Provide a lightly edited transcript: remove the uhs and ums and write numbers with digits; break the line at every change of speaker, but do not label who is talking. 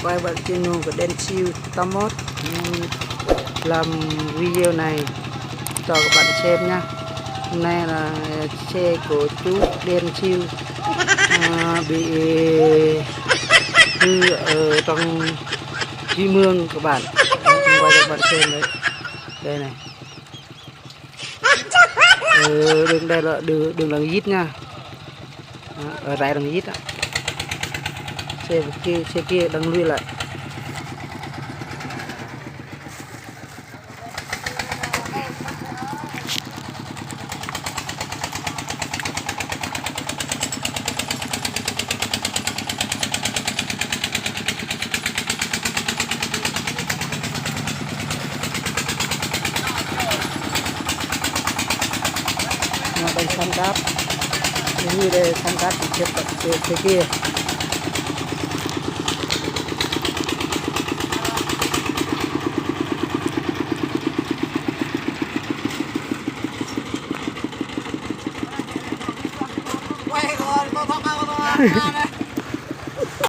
Quay bạn channel của đen chiêu Tamot làm video này cho các bạn xem nha. Hôm nay là xe của chú đen chiêu bị hư ở trong Duy Mương các bạn. Quay cho các bạn xem đấy. Đây này. Đường đây là đường làng Dít nha. Ở rải làng Dít á. Xe kia đang lui lại. Nó đang săn cát, như đây săn cát thì chết xe kia.
Quay rồi, tôi thóc ra